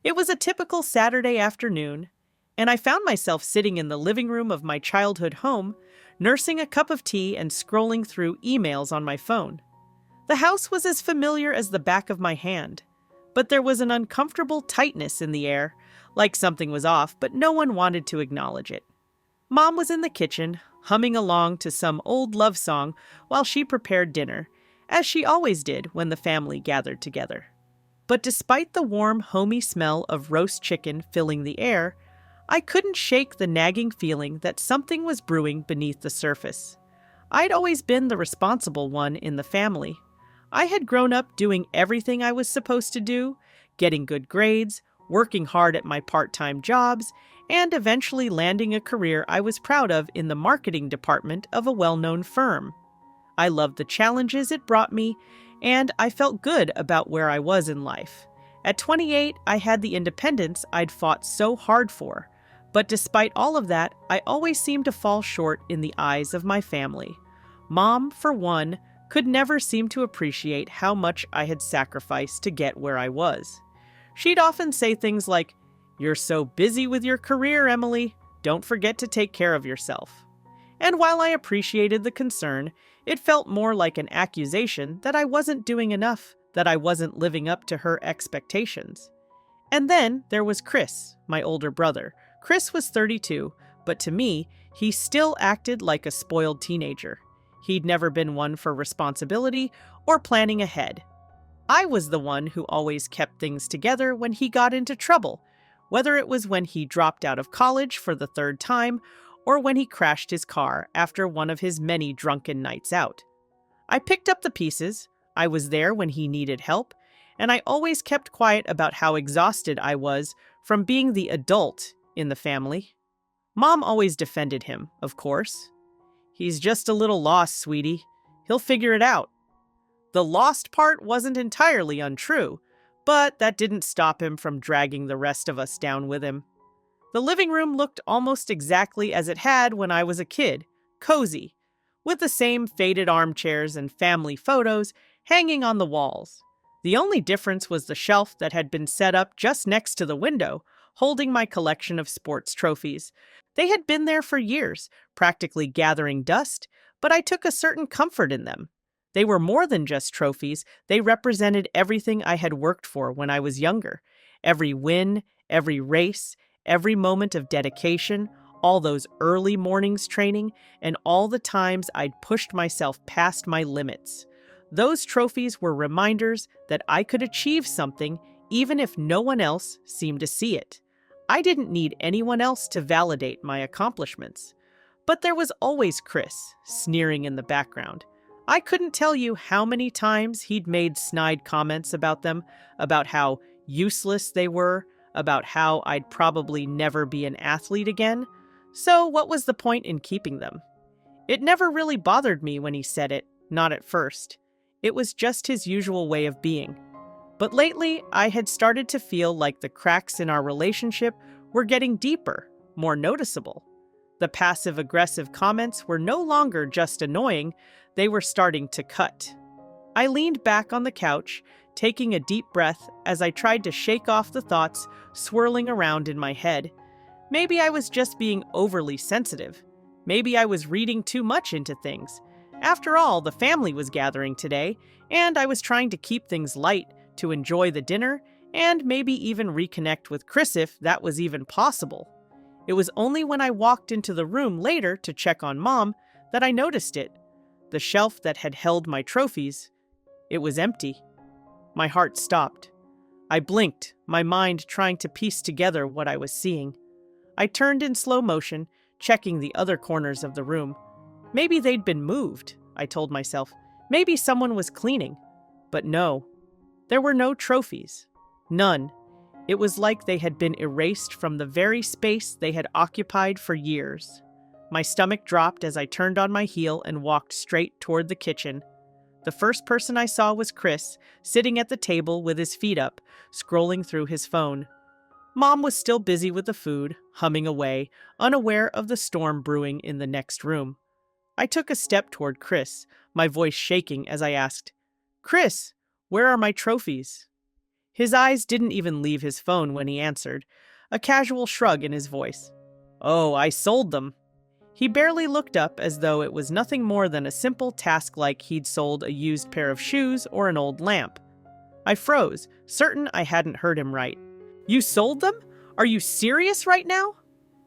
It was a typical Saturday afternoon, and I found myself sitting in the living room of my childhood home, nursing a cup of tea and scrolling through emails on my phone. The house was as familiar as the back of my hand, but there was an uncomfortable tightness in the air, like something was off, but no one wanted to acknowledge it. Mom was in the kitchen, humming along to some old love song while she prepared dinner, as she always did when the family gathered together. But despite the warm, homey smell of roast chicken filling the air, I couldn't shake the nagging feeling that something was brewing beneath the surface. I'd always been the responsible one in the family. I had grown up doing everything I was supposed to do, getting good grades, working hard at my part-time jobs, and eventually landing a career I was proud of in the marketing department of a well-known firm. I loved the challenges it brought me, and I felt good about where I was in life. At 28, I had the independence I'd fought so hard for. But despite all of that, I always seemed to fall short in the eyes of my family. Mom, for one, could never seem to appreciate how much I had sacrificed to get where I was. She'd often say things like, "You're so busy with your career, Emily. Don't forget to take care of yourself." And while I appreciated the concern, it felt more like an accusation that I wasn't doing enough, that I wasn't living up to her expectations. And then there was Chris, my older brother. Chris was 32, but to me, he still acted like a spoiled teenager. He'd never been one for responsibility or planning ahead. I was the one who always kept things together when he got into trouble, whether it was when he dropped out of college for the third time or when he crashed his car after one of his many drunken nights out. I picked up the pieces, I was there when he needed help, and I always kept quiet about how exhausted I was from being the adult in the family. Mom always defended him, of course. "He's just a little lost, sweetie. He'll figure it out." The lost part wasn't entirely untrue, but that didn't stop him from dragging the rest of us down with him. The living room looked almost exactly as it had when I was a kid, cozy, with the same faded armchairs and family photos hanging on the walls. The only difference was the shelf that had been set up just next to the window, holding my collection of sports trophies. They had been there for years, practically gathering dust, but I took a certain comfort in them. They were more than just trophies, they represented everything I had worked for when I was younger. Every win, every race, every moment of dedication, all those early mornings training, and all the times I'd pushed myself past my limits. Those trophies were reminders that I could achieve something even if no one else seemed to see it. I didn't need anyone else to validate my accomplishments. But there was always Chris, sneering in the background. I couldn't tell you how many times he'd made snide comments about them, about how useless they were, about how I'd probably never be an athlete again. So what was the point in keeping them? It never really bothered me when he said it, not at first. It was just his usual way of being. But lately, I had started to feel like the cracks in our relationship were getting deeper, more noticeable. The passive-aggressive comments were no longer just annoying, they were starting to cut. I leaned back on the couch, taking a deep breath as I tried to shake off the thoughts swirling around in my head. Maybe I was just being overly sensitive. Maybe I was reading too much into things. After all, the family was gathering today, and I was trying to keep things light, to enjoy the dinner, and maybe even reconnect with Chris if that was even possible. It was only when I walked into the room later to check on Mom that I noticed it. The shelf that had held my trophies, it was empty. My heart stopped. I blinked, my mind trying to piece together what I was seeing. I turned in slow motion, checking the other corners of the room. Maybe they'd been moved, I told myself. Maybe someone was cleaning. But no. There were no trophies. None. It was like they had been erased from the very space they had occupied for years. My stomach dropped as I turned on my heel and walked straight toward the kitchen. The first person I saw was Chris, sitting at the table with his feet up, scrolling through his phone. Mom was still busy with the food, humming away, unaware of the storm brewing in the next room. I took a step toward Chris, my voice shaking as I asked, "Chris, where are my trophies?" His eyes didn't even leave his phone when he answered, a casual shrug in his voice. Oh, I sold them. He barely looked up as though it was nothing more than a simple task like he'd sold a used pair of shoes or an old lamp. I froze, certain I hadn't heard him right. You sold them? Are you serious right now?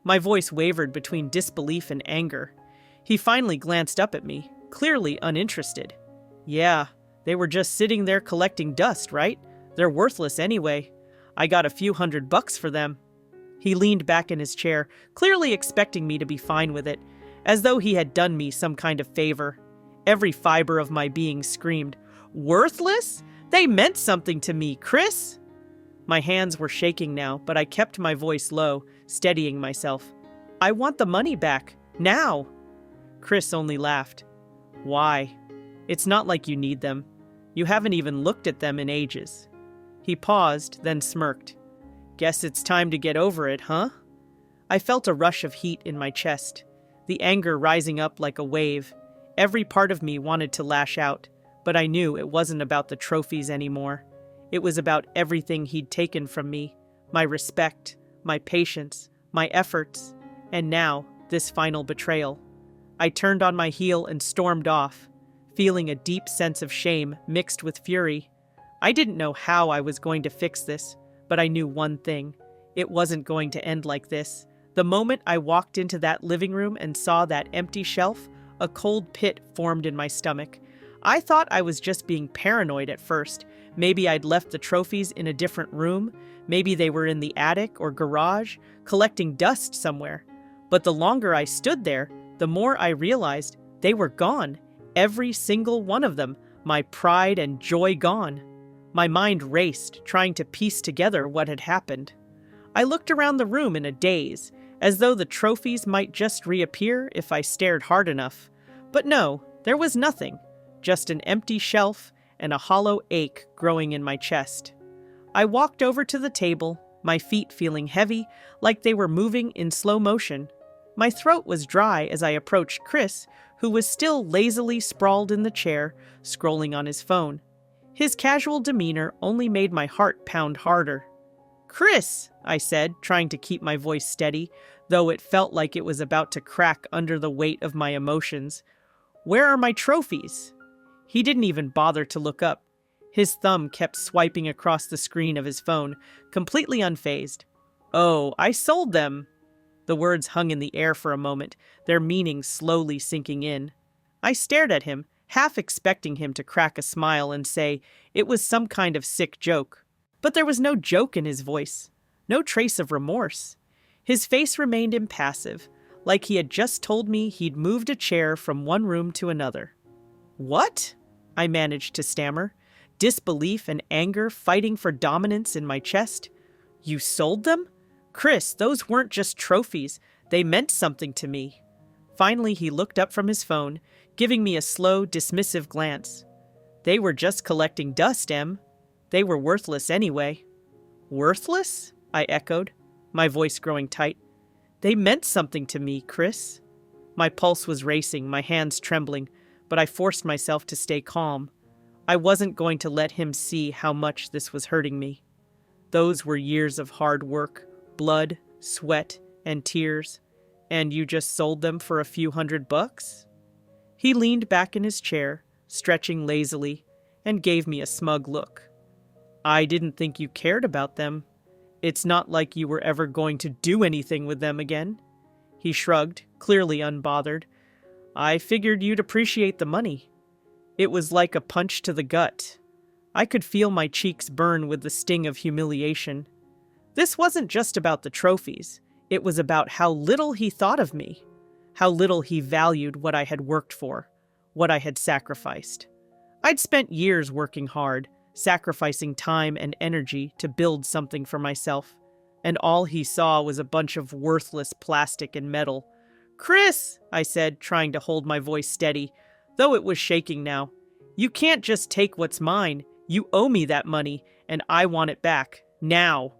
My voice wavered between disbelief and anger. He finally glanced up at me, clearly uninterested. Yeah, they were just sitting there collecting dust, right? They're worthless anyway. I got a few $100 for them. He leaned back in his chair, clearly expecting me to be fine with it, as though he had done me some kind of favor. Every fiber of my being screamed, worthless? They meant something to me, Chris! My hands were shaking now, but I kept my voice low, steadying myself. I want the money back, now! Chris only laughed. Why? It's not like you need them. You haven't even looked at them in ages. He paused, then smirked. Guess it's time to get over it, huh? I felt a rush of heat in my chest, the anger rising up like a wave. Every part of me wanted to lash out, but I knew it wasn't about the trophies anymore. It was about everything he'd taken from me, my respect, my patience, my efforts, and now this final betrayal. I turned on my heel and stormed off, feeling a deep sense of shame mixed with fury. I didn't know how I was going to fix this, but I knew one thing. It wasn't going to end like this. The moment I walked into that living room and saw that empty shelf, a cold pit formed in my stomach. I thought I was just being paranoid at first. Maybe I'd left the trophies in a different room. Maybe they were in the attic or garage, collecting dust somewhere. But the longer I stood there, the more I realized they were gone. Every single one of them. My pride and joy gone. My mind raced, trying to piece together what had happened. I looked around the room in a daze, as though the trophies might just reappear if I stared hard enough. But no, there was nothing. Just an empty shelf and a hollow ache growing in my chest. I walked over to the table, my feet feeling heavy, like they were moving in slow motion. My throat was dry as I approached Chris, who was still lazily sprawled in the chair, scrolling on his phone. His casual demeanor only made my heart pound harder. Chris, I said, trying to keep my voice steady, though it felt like it was about to crack under the weight of my emotions. Where are my trophies? He didn't even bother to look up. His thumb kept swiping across the screen of his phone, completely unfazed. Oh, I sold them. The words hung in the air for a moment, their meaning slowly sinking in. I stared at him, half expecting him to crack a smile and say it was some kind of sick joke. But there was no joke in his voice, no trace of remorse. His face remained impassive, like he had just told me he'd moved a chair from one room to another. What? I managed to stammer, disbelief and anger fighting for dominance in my chest. You sold them? Chris, those weren't just trophies. They meant something to me. Finally, he looked up from his phone, giving me a slow, dismissive glance. They were just collecting dust, Em. They were worthless anyway. Worthless? I echoed, my voice growing tight. They meant something to me, Chris. My pulse was racing, my hands trembling, but I forced myself to stay calm. I wasn't going to let him see how much this was hurting me. Those were years of hard work, blood, sweat, and tears, and you just sold them for a few $100? He leaned back in his chair, stretching lazily, and gave me a smug look. I didn't think you cared about them. It's not like you were ever going to do anything with them again. He shrugged, clearly unbothered. I figured you'd appreciate the money. It was like a punch to the gut. I could feel my cheeks burn with the sting of humiliation. This wasn't just about the trophies. It was about how little he thought of me, how little he valued what I had worked for, what I had sacrificed. I'd spent years working hard, sacrificing time and energy to build something for myself, and all he saw was a bunch of worthless plastic and metal. Chris, I said, trying to hold my voice steady, though it was shaking now. You can't just take what's mine. You owe me that money, and I want it back, now.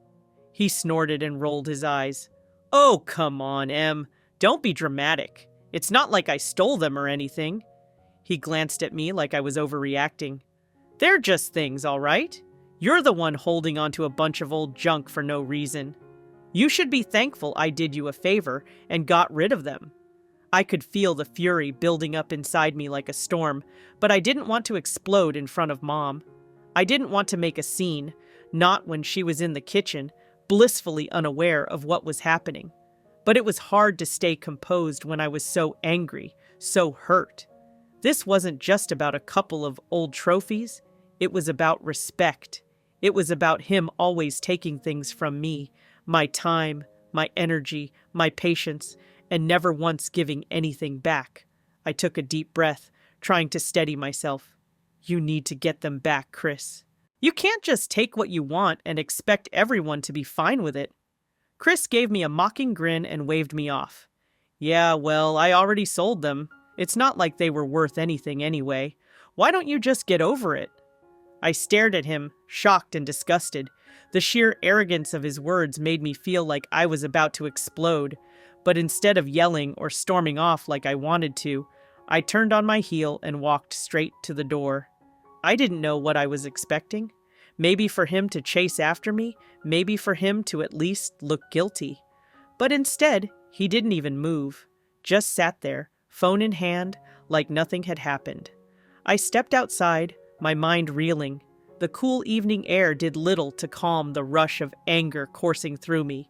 He snorted and rolled his eyes. Oh, come on, Em. Don't be dramatic. It's not like I stole them or anything. He glanced at me like I was overreacting. They're just things, all right? You're the one holding onto a bunch of old junk for no reason. You should be thankful I did you a favor and got rid of them." I could feel the fury building up inside me like a storm, but I didn't want to explode in front of Mom. I didn't want to make a scene, not when she was in the kitchen, blissfully unaware of what was happening. But it was hard to stay composed when I was so angry, so hurt. This wasn't just about a couple of old trophies. It was about respect. It was about him always taking things from me, my time, my energy, my patience, and never once giving anything back. I took a deep breath, trying to steady myself. "You need to get them back, Chris. You can't just take what you want and expect everyone to be fine with it." Chris gave me a mocking grin and waved me off. "Yeah, well, I already sold them. It's not like they were worth anything anyway. Why don't you just get over it?" I stared at him, shocked and disgusted. The sheer arrogance of his words made me feel like I was about to explode. But instead of yelling or storming off like I wanted to, I turned on my heel and walked straight to the door. I didn't know what I was expecting. Maybe for him to chase after me, maybe for him to at least look guilty. But instead, he didn't even move, just sat there, phone in hand, like nothing had happened. I stepped outside, my mind reeling. The cool evening air did little to calm the rush of anger coursing through me.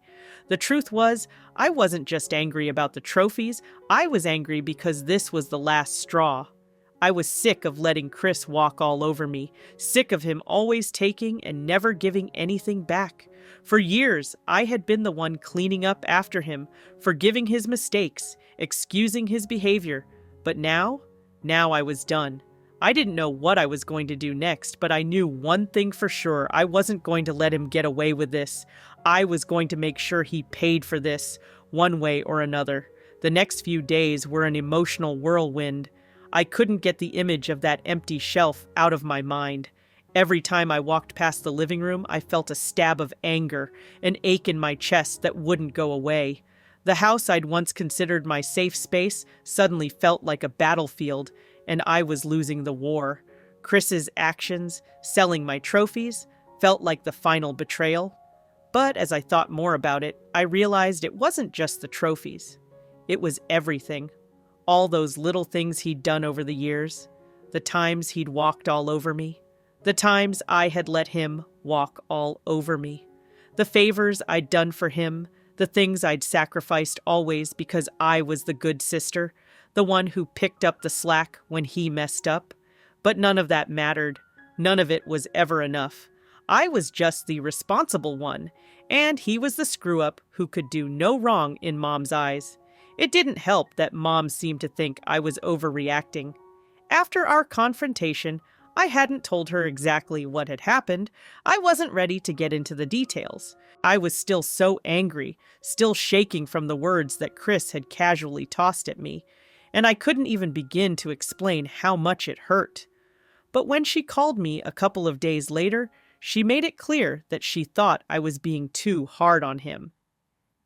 The truth was, I wasn't just angry about the trophies, I was angry because this was the last straw. I was sick of letting Chris walk all over me, sick of him always taking and never giving anything back. For years, I had been the one cleaning up after him, forgiving his mistakes, excusing his behavior. But now I was done. I didn't know what I was going to do next, but I knew one thing for sure. I wasn't going to let him get away with this. I was going to make sure he paid for this, one way or another. The next few days were an emotional whirlwind. I couldn't get the image of that empty shelf out of my mind. Every time I walked past the living room, I felt a stab of anger, an ache in my chest that wouldn't go away. The house I'd once considered my safe space suddenly felt like a battlefield, and I was losing the war. Chris's actions, selling my trophies, felt like the final betrayal. But as I thought more about it, I realized it wasn't just the trophies. It was everything. All those little things he'd done over the years. The times he'd walked all over me. The times I had let him walk all over me. The favors I'd done for him. The things I'd sacrificed always because I was the good sister, the one who picked up the slack when he messed up. But none of that mattered. None of it was ever enough. I was just the responsible one, and he was the screw-up who could do no wrong in Mom's eyes. It didn't help that Mom seemed to think I was overreacting. After our confrontation, I hadn't told her exactly what had happened. I wasn't ready to get into the details. I was still so angry, still shaking from the words that Chris had casually tossed at me, and I couldn't even begin to explain how much it hurt. But when she called me a couple of days later, she made it clear that she thought I was being too hard on him.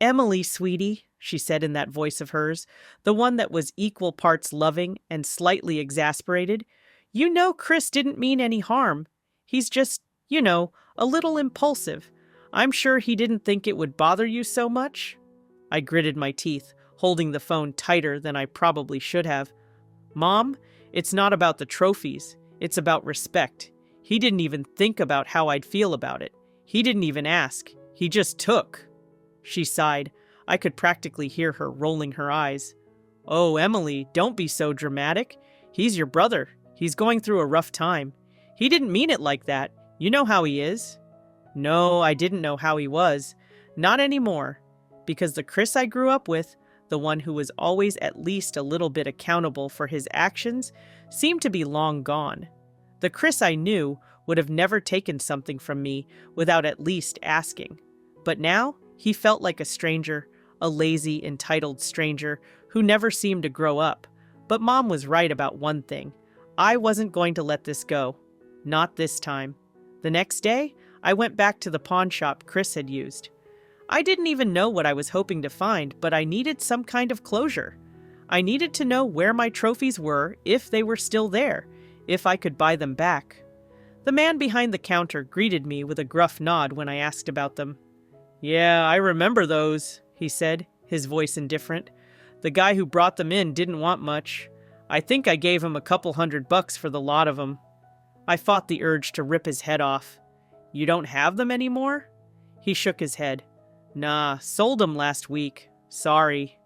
"Emily, sweetie," she said in that voice of hers, the one that was equal parts loving and slightly exasperated, "you know Chris didn't mean any harm. He's just, a little impulsive. I'm sure he didn't think it would bother you so much." I gritted my teeth, holding the phone tighter than I probably should have. "Mom, it's not about the trophies. It's about respect. He didn't even think about how I'd feel about it. He didn't even ask. He just took." She sighed. I could practically hear her rolling her eyes. "Oh, Emily, don't be so dramatic. He's your brother. He's going through a rough time. He didn't mean it like that. You know how he is." No, I didn't know how he was. Not anymore. Because the Chris I grew up with, the one who was always at least a little bit accountable for his actions, seemed to be long gone. The Chris I knew would have never taken something from me without at least asking. But now, he felt like a stranger, a lazy, entitled stranger who never seemed to grow up. But Mom was right about one thing. I wasn't going to let this go. Not this time. The next day, I went back to the pawn shop Chris had used. I didn't even know what I was hoping to find, but I needed some kind of closure. I needed to know where my trophies were, if they were still there, if I could buy them back. The man behind the counter greeted me with a gruff nod when I asked about them. "Yeah, I remember those," he said, his voice indifferent. "The guy who brought them in didn't want much. I think I gave him a couple $100 for the lot of them." I fought the urge to rip his head off. "You don't have them anymore?" He shook his head. "Nah, sold them last week. Sorry."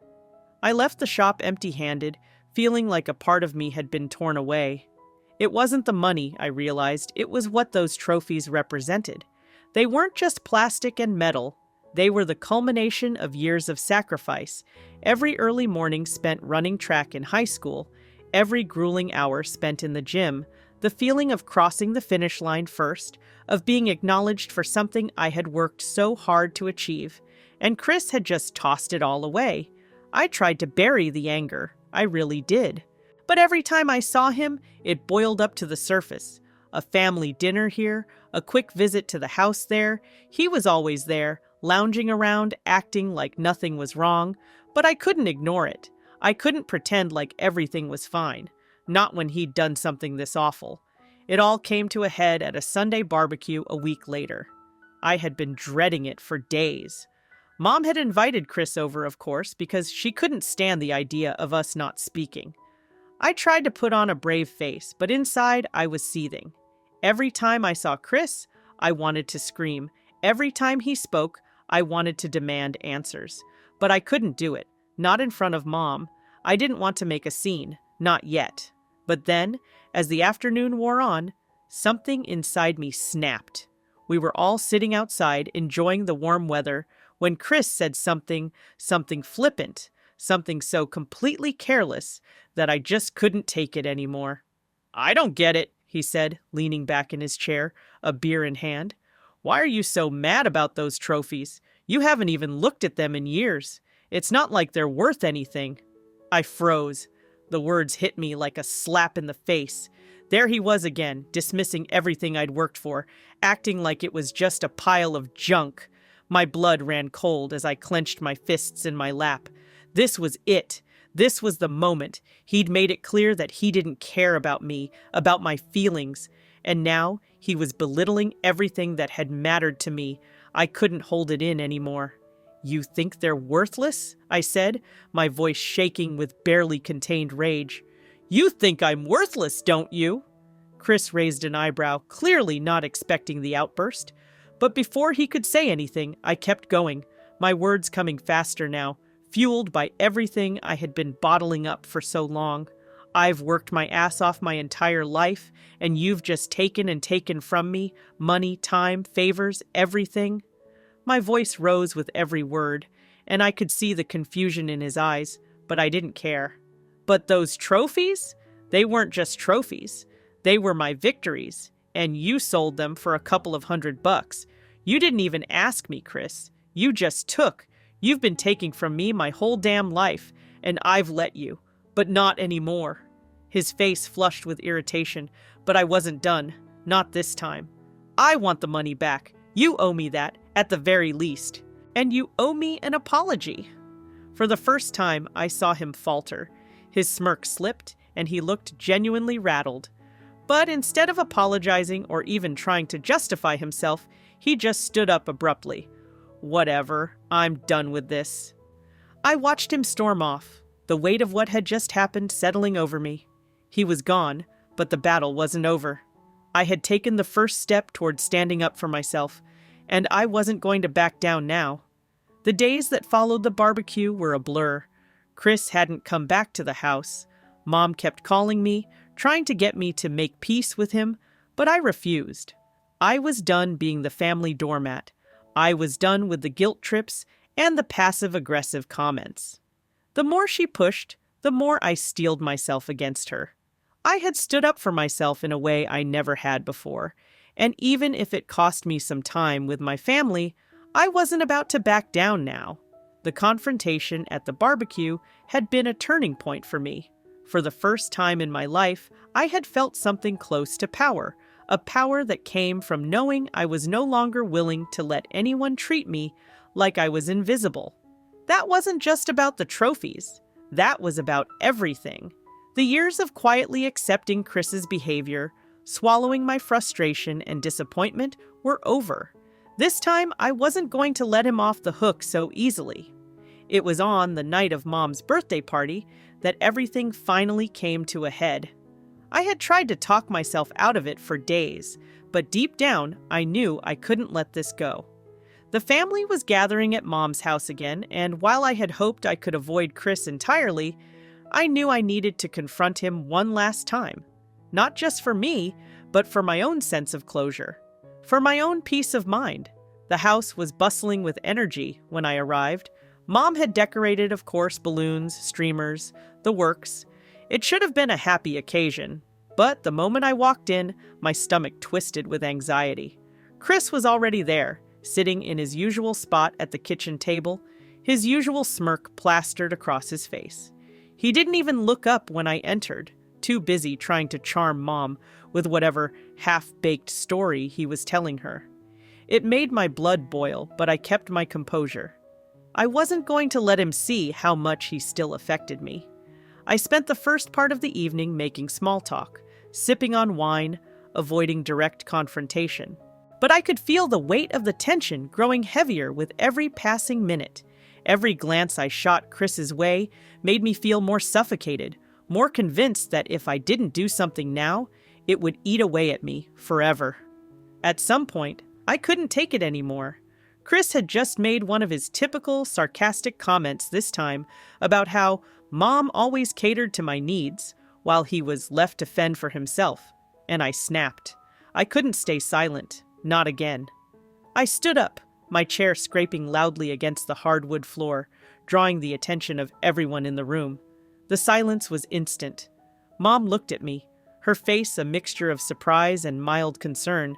I left the shop empty-handed, feeling like a part of me had been torn away. It wasn't the money, I realized, it was what those trophies represented. They weren't just plastic and metal. They were the culmination of years of sacrifice. Every early morning spent running track in high school, every grueling hour spent in the gym, the feeling of crossing the finish line first, of being acknowledged for something I had worked so hard to achieve. And Chris had just tossed it all away. I tried to bury the anger. I really did. But every time I saw him, it boiled up to the surface. A family dinner here, a quick visit to the house there. He was always there, lounging around, acting like nothing was wrong. But I couldn't ignore it. I couldn't pretend like everything was fine. Not when he'd done something this awful. It all came to a head at a Sunday barbecue a week later. I had been dreading it for days. Mom had invited Chris over, of course, because she couldn't stand the idea of us not speaking. I tried to put on a brave face, but inside I was seething. Every time I saw Chris, I wanted to scream. Every time he spoke, I wanted to demand answers. But I couldn't do it. Not in front of Mom. I didn't want to make a scene. Not yet. But then, as the afternoon wore on, something inside me snapped. We were all sitting outside, enjoying the warm weather, when Chris said something flippant, something so completely careless that I just couldn't take it anymore. "I don't get it," he said, leaning back in his chair, a beer in hand. "Why are you so mad about those trophies? You haven't even looked at them in years. It's not like they're worth anything." I froze. The words hit me like a slap in the face. There he was again, dismissing everything I'd worked for, acting like it was just a pile of junk. My blood ran cold as I clenched my fists in my lap. This was it. This was the moment. He'd made it clear that he didn't care about me, about my feelings. And now he was belittling everything that had mattered to me. I couldn't hold it in anymore. "You think they're worthless?" I said, my voice shaking with barely contained rage. "You think I'm worthless, don't you?" Chris raised an eyebrow, clearly not expecting the outburst. But before he could say anything, I kept going, my words coming faster now, fueled by everything I had been bottling up for so long. "I've worked my ass off my entire life, and you've just taken and taken from me money, time, favors, everything." My voice rose with every word, and I could see the confusion in his eyes, but I didn't care. "But those trophies? They weren't just trophies. They were my victories, and you sold them for a couple of $100. You didn't even ask me, Chris. You just took. You've been taking from me my whole damn life, and I've let you. But not anymore." His face flushed with irritation, but I wasn't done. Not this time. "I want the money back. You owe me that, at the very least. And you owe me an apology." For the first time, I saw him falter. His smirk slipped, and he looked genuinely rattled. But instead of apologizing or even trying to justify himself, he just stood up abruptly. "Whatever, I'm done with this." I watched him storm off, the weight of what had just happened settling over me. He was gone, but the battle wasn't over. I had taken the first step toward standing up for myself, and I wasn't going to back down now. The days that followed the barbecue were a blur. Chris hadn't come back to the house. Mom kept calling me, trying to get me to make peace with him, but I refused. I was done being the family doormat. I was done with the guilt trips and the passive-aggressive comments. The more she pushed, the more I steeled myself against her. I had stood up for myself in a way I never had before, and even if it cost me some time with my family, I wasn't about to back down now. The confrontation at the barbecue had been a turning point for me. For the first time in my life, I had felt something close to power, a power that came from knowing I was no longer willing to let anyone treat me like I was invisible. That wasn't just about the trophies. That was about everything. The years of quietly accepting Chris's behavior, Swallowing my frustration and disappointment were over. This time, I wasn't going to let him off the hook so easily. It was on the night of Mom's birthday party that everything finally came to a head. I had tried to talk myself out of it for days, but deep down, I knew I couldn't let this go. The family was gathering at Mom's house again, and while I had hoped I could avoid Chris entirely, I knew I needed to confront him one last time. Not just for me, but for my own sense of closure. For my own peace of mind. The house was bustling with energy when I arrived. Mom had decorated, of course, balloons, streamers, the works. It should have been a happy occasion, but the moment I walked in, my stomach twisted with anxiety. Chris was already there, sitting in his usual spot at the kitchen table, his usual smirk plastered across his face. He didn't even look up when I entered, too busy trying to charm Mom with whatever half-baked story he was telling her. It made my blood boil, but I kept my composure. I wasn't going to let him see how much he still affected me. I spent the first part of the evening making small talk, sipping on wine, avoiding direct confrontation. But I could feel the weight of the tension growing heavier with every passing minute. Every glance I shot Chris's way made me feel more suffocated, more convinced that if I didn't do something now, it would eat away at me forever. At some point, I couldn't take it anymore. Chris had just made one of his typical sarcastic comments this time about how Mom always catered to my needs while he was left to fend for himself, and I snapped. I couldn't stay silent, not again. I stood up, my chair scraping loudly against the hardwood floor, drawing the attention of everyone in the room. The silence was instant. Mom looked at me, her face a mixture of surprise and mild concern.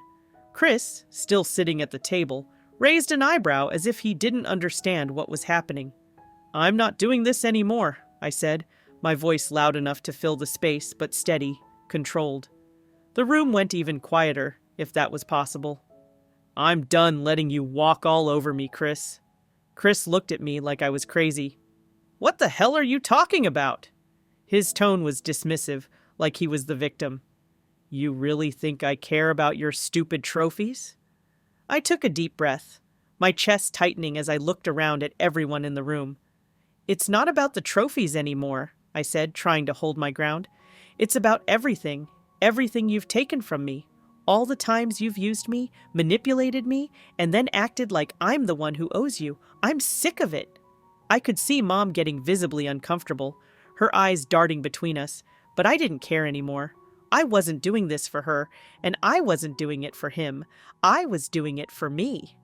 Chris, still sitting at the table, raised an eyebrow as if he didn't understand what was happening. "I'm not doing this anymore," I said, my voice loud enough to fill the space, but steady, controlled. The room went even quieter, if that was possible. "I'm done letting you walk all over me, Chris." Chris looked at me like I was crazy. "What the hell are you talking about?" His tone was dismissive, like he was the victim. "You really think I care about your stupid trophies?" I took a deep breath, my chest tightening as I looked around at everyone in the room. "It's not about the trophies anymore," I said, trying to hold my ground. "It's about everything you've taken from me. All the times you've used me, manipulated me, and then acted like I'm the one who owes you. I'm sick of it." I could see Mom getting visibly uncomfortable, her eyes darting between us, but I didn't care anymore. I wasn't doing this for her, and I wasn't doing it for him. I was doing it for me.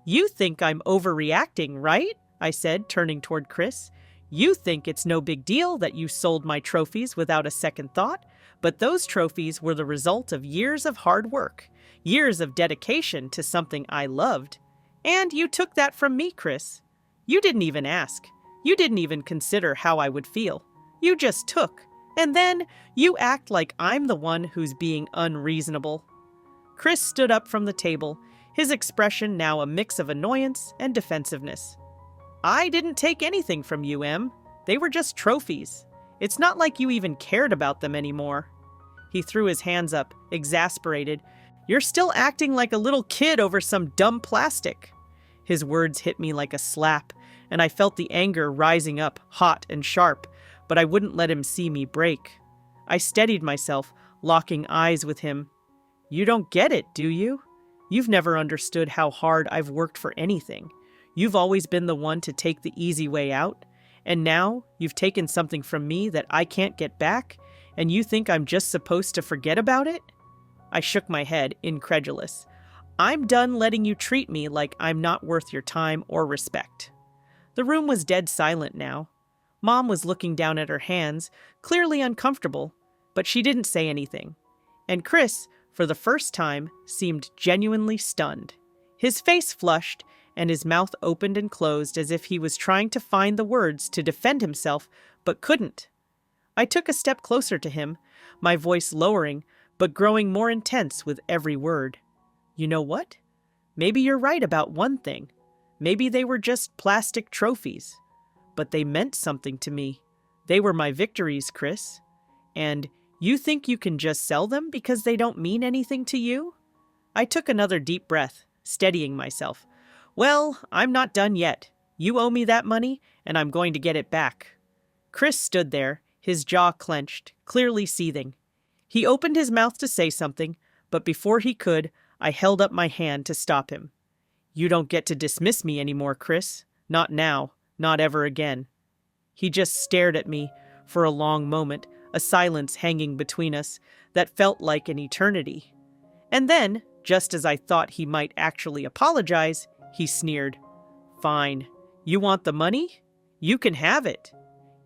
"You think I'm overreacting, right?" I said, turning toward Chris. "You think it's no big deal that you sold my trophies without a second thought, but those trophies were the result of years of hard work, years of dedication to something I loved. And you took that from me, Chris. You didn't even ask. You didn't even consider how I would feel. You just took. And then you act like I'm the one who's being unreasonable." Chris stood up from the table, his expression now a mix of annoyance and defensiveness. "I didn't take anything from you, Em. They were just trophies. It's not like you even cared about them anymore." He threw his hands up, exasperated. "You're still acting like a little kid over some dumb plastic." His words hit me like a slap, and I felt the anger rising up, hot and sharp, but I wouldn't let him see me break. I steadied myself, locking eyes with him. "You don't get it, do you? You've never understood how hard I've worked for anything. You've always been the one to take the easy way out, and now you've taken something from me that I can't get back, and you think I'm just supposed to forget about it?" I shook my head, incredulous. "I'm done letting you treat me like I'm not worth your time or respect." The room was dead silent now. Mom was looking down at her hands, clearly uncomfortable, but she didn't say anything. And Chris, for the first time, seemed genuinely stunned. His face flushed, and his mouth opened and closed as if he was trying to find the words to defend himself, but couldn't. I took a step closer to him, my voice lowering, but growing more intense with every word. "You know what? Maybe you're right about one thing. Maybe they were just plastic trophies. But they meant something to me. They were my victories, Chris. And You think you can just sell them because they don't mean anything to you? I took another deep breath, steadying myself. Well, I'm not done yet. You owe me that money, and I'm going to get it back. Chris stood there, his jaw clenched, clearly seething. He opened his mouth to say something, but before he could, I held up my hand to stop him. You don't get to dismiss me anymore, Chris. Not now, not ever again. He just stared at me for a long moment, a silence hanging between us that felt like an eternity. And then, just as I thought he might actually apologize, he sneered. Fine. You want the money? You can have it.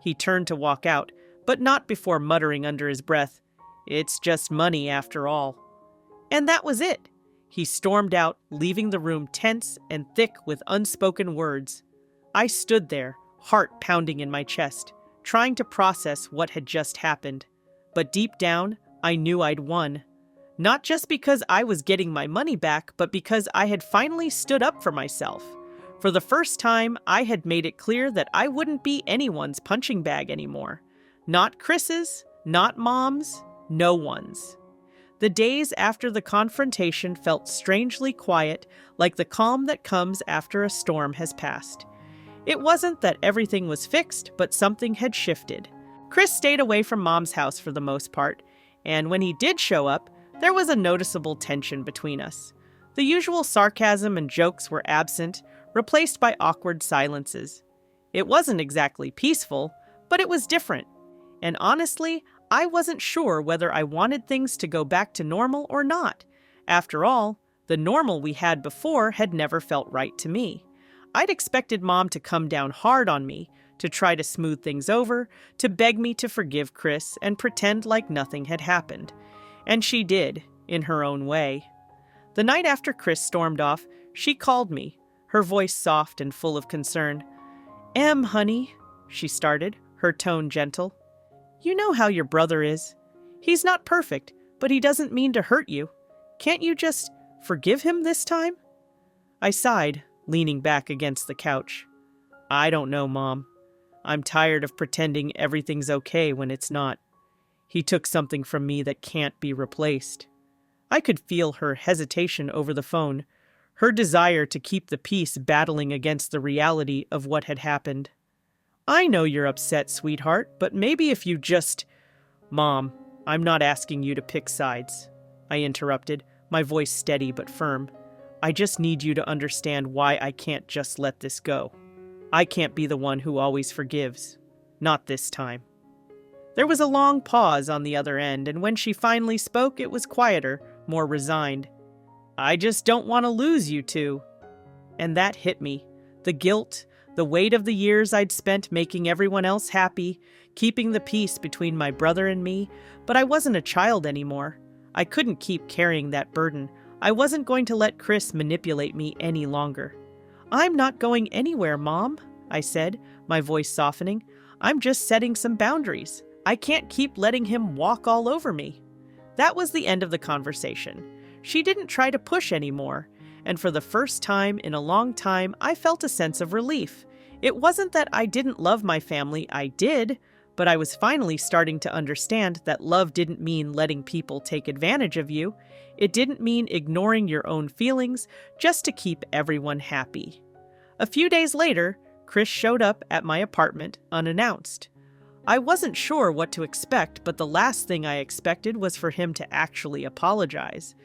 He turned to walk out, but not before muttering under his breath, It's just money after all. And that was it. He stormed out, leaving the room tense and thick with unspoken words. I stood there, heart pounding in my chest, trying to process what had just happened. But deep down, I knew I'd won. Not just because I was getting my money back, but because I had finally stood up for myself. For the first time, I had made it clear that I wouldn't be anyone's punching bag anymore. Not Chris's, not Mom's, no one's. The days after the confrontation felt strangely quiet, like the calm that comes after a storm has passed. It wasn't that everything was fixed, but something had shifted. Chris stayed away from Mom's house for the most part, and when he did show up, there was a noticeable tension between us. The usual sarcasm and jokes were absent, replaced by awkward silences. It wasn't exactly peaceful, but it was different. And honestly, I wasn't sure whether I wanted things to go back to normal or not. After all, the normal we had before had never felt right to me. I'd expected Mom to come down hard on me, to try to smooth things over, to beg me to forgive Chris and pretend like nothing had happened. And she did, in her own way. The night after Chris stormed off, she called me, her voice soft and full of concern. "Em, honey," she started, her tone gentle. "You know how your brother is. He's not perfect, but he doesn't mean to hurt you. Can't you just forgive him this time?" I sighed, leaning back against the couch. "I don't know, Mom. I'm tired of pretending everything's okay when it's not. He took something from me that can't be replaced." I could feel her hesitation over the phone, her desire to keep the peace battling against the reality of what had happened. "I know you're upset, sweetheart, but maybe if you just—" "Mom, I'm not asking you to pick sides," I interrupted, my voice steady but firm. "I just need you to understand why I can't just let this go. I can't be the one who always forgives. Not this time." There was a long pause on the other end, and when she finally spoke, it was quieter, more resigned. "I just don't want to lose you two." And that hit me. The guilt, the weight of the years I'd spent making everyone else happy, keeping the peace between my brother and me, but I wasn't a child anymore. I couldn't keep carrying that burden. I wasn't going to let Chris manipulate me any longer. "I'm not going anywhere, Mom," I said, my voice softening. "I'm just setting some boundaries. I can't keep letting him walk all over me." That was the end of the conversation. She didn't try to push anymore, and for the first time in a long time, I felt a sense of relief. It wasn't that I didn't love my family, I did, but I was finally starting to understand that love didn't mean letting people take advantage of you. It didn't mean ignoring your own feelings just to keep everyone happy. A few days later, Chris showed up at my apartment unannounced. I wasn't sure what to expect, but the last thing I expected was for him to actually apologize.